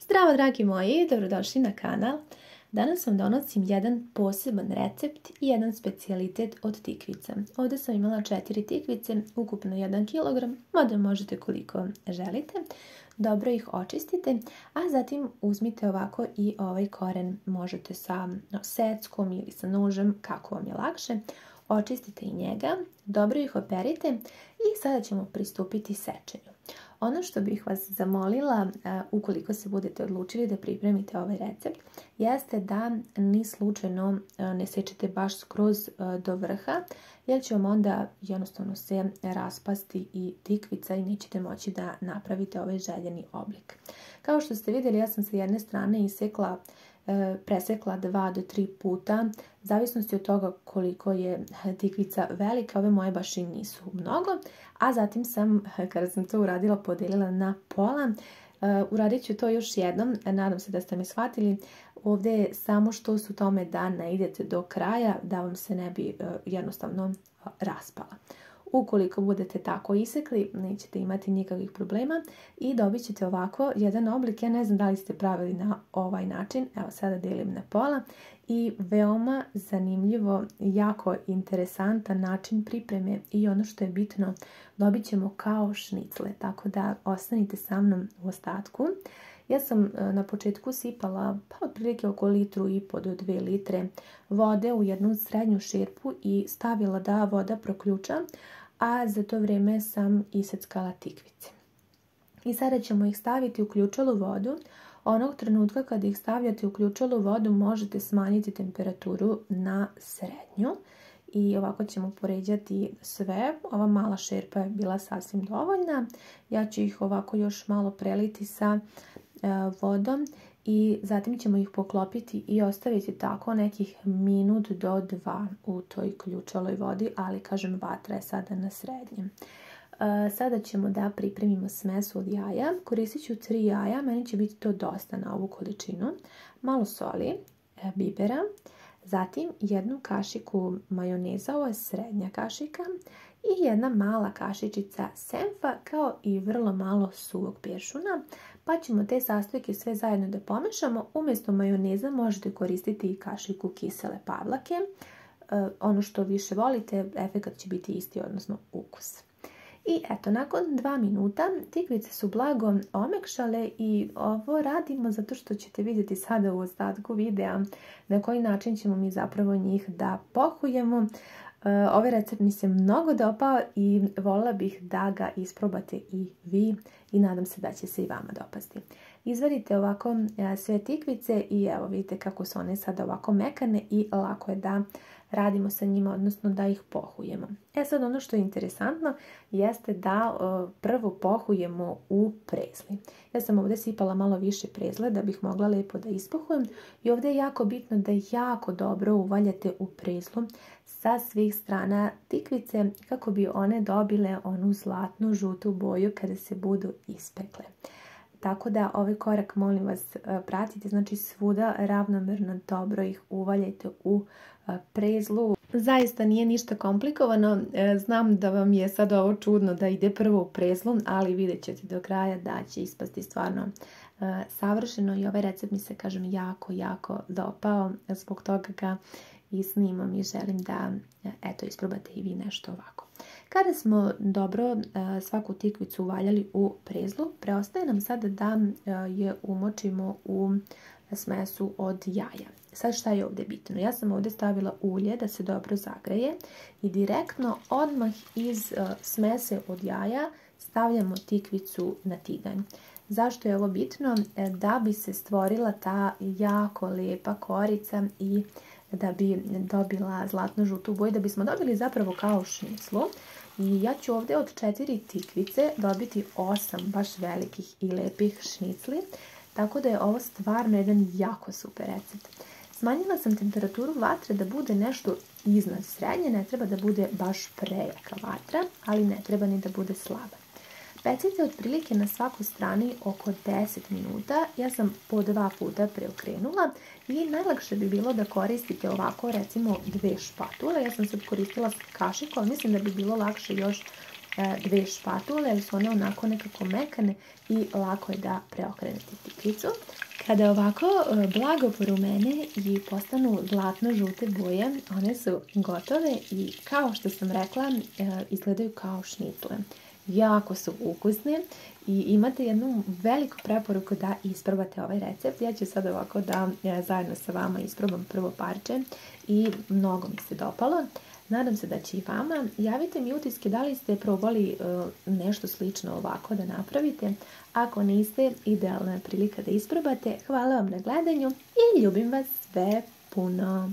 Zdravo dragi moji, dobrodošli na kanal. Danas vam donosim jedan poseban recept i jedan specijalitet od tikvica. Ovdje sam imala 4 tikvice, ukupno 1 kg, mada možete koliko želite. Dobro ih očistite, a zatim uzmite ovako i ovaj koren. Možete sa seckom ili sa nožem, kako vam je lakše. Očistite i njega, dobro ih operite i sada ćemo pristupiti sečenju. Ono što bih vas zamolila, ukoliko se budete odlučili da pripremite ovaj recept, jeste da ni slučajno ne sečete baš skroz do vrha, jer će vam onda jednostavno se raspasti i tikvica i nećete moći da napravite ovaj željeni oblik. Kao što ste vidjeli, ja sam sa jedne strane presekla 2 do 3 puta, u zavisnosti od toga koliko je tikvica velika. Ove moje baš i nisu mnogo, a zatim sam, kada sam to uradila, podelila na pola. Uradit ću to još jednom, nadam se da ste me shvatili. Ovdje je samo što su tome da ne idete do kraja, da vam se ne bi jednostavno raspala. Ukoliko budete tako isekli, nećete imati nikakvih problema i dobit ćete ovako jedan oblik. Ja ne znam da li ste pravili na ovaj način. Evo sada delim na pola i veoma zanimljivo, jako interesantan način pripreme i ono što je bitno, dobit ćemo kao šnicle, tako da ostanite sa mnom u ostatku. Ja sam na početku sipala otprilike oko 1,5 do 2 litre vode u jednu srednju šerpu i stavila da voda proključa, a za to vrijeme sam iseckala tikvice. I sada ćemo ih staviti u ključalu vodu. Onog trenutka kad ih stavljate u ključalu vodu možete smanjiti temperaturu na srednju. I ovako ćemo poređati sve. Ova mala šerpa je bila sasvim dovoljna. Ja ću ih ovako još malo preliti sa vodom i zatim ćemo ih poklopiti i ostaviti tako nekih minut do 2 u toj ključaloj vodi, ali kažem vatra je sada na srednjem. Sada ćemo da pripremimo smes od jaja. Koristit ću 3 jaja, meni će biti to dosta na ovu količinu. Malo soli, bibera, zatim 1 kašiku majoneza, ovo je srednja kašika, i 1 mala kašičica senfa, kao i vrlo malo suvog peršuna. Pa ćemo te sastojke sve zajedno da pomešamo. Umjesto majoneza možete koristiti i kašiku kisele pavlake. Ono što više volite, efekat će biti isti, odnosno ukus. I eto, nakon 2 minuta tikvice su blago omekšale i ovo radimo zato što ćete vidjeti sada u ostatku videa na koji način ćemo mi zapravo njih da pohujemo. Ovaj recept mi se mnogo dopao i voljela bih da ga isprobate i vi i nadam se da će se i vama dopasti. Izvadite ovako sve tikvice i evo vidite kako su one sada ovako mekane i lako je da radimo sa njima, odnosno da ih pohujemo. Sad ono što je interesantno jeste da prvo pohujemo u prezli. Ja sam ovdje sipala malo više prezle da bih mogla lijepo da ispohujem i ovdje je jako bitno da jako dobro uvaljate u prezlu sa svih strana tikvice kako bi one dobile onu zlatnu žutu boju kada se budu ispekle. Tako da ovaj korak molim vas pratite, znači svuda ravnomerno dobro ih uvaljajte u prezlu. Zaista nije ništa komplikovano, znam da vam je sad ovo čudno da ide prvo u prezlu, ali vidjet ćete do kraja da će ispasti stvarno savršeno i ovaj recept mi se, kažem, jako dopao, zbog toga ga i snimam i želim da isprobate i vi nešto ovako. Kada smo dobro svaku tikvicu uvaljali u prezlu, preostaje nam sada da je umočimo u smesu od jaja. Sad šta je ovdje bitno? Ja sam ovdje stavila ulje da se dobro zagreje i direktno odmah iz smese od jaja stavljamo tikvicu na tiganj. Zašto je ovo bitno? Da bi se stvorila ta jako lijepa korica i da bi dobila zlatno žutu boju, da bismo dobili zapravo kao šniclu. I ja ću ovdje od 4 tikvice dobiti 8 baš velikih i lijepih šnicli, tako da je ovo stvarno jedan jako super recept. Smanjila sam temperaturu vatre da bude nešto iznad srednje, ne treba da bude baš prejaka vatra, ali ne treba ni da bude slaba. Pecite otprilike na svakoj strani oko 10 minuta. Ja sam po 2 puta preokrenula i najlakše bi bilo da koristite ovako recimo 2 špatule. Ja sam sad koristila kašiku, ali mislim da bi bilo lakše još 2 špatule jer su one onako nekako mekane i lako je da preokrenete tikvicu. Kada ovako blago porumene i postanu zlatno žute boje, one su gotove i kao što sam rekla, izgledaju kao šnicle. Jako su ukusne i imate jednu veliku preporuku da isprobate ovaj recept. Ja ću sad ovako da zajedno sa vama isprobam prvo parče i mnogo mi se dopalo. Nadam se da će i vama. Javite mi utiske da li ste probali nešto slično ovako da napravite. Ako niste, idealna je prilika da isprobate. Hvala vam na gledanju i ljubim vas sve puno.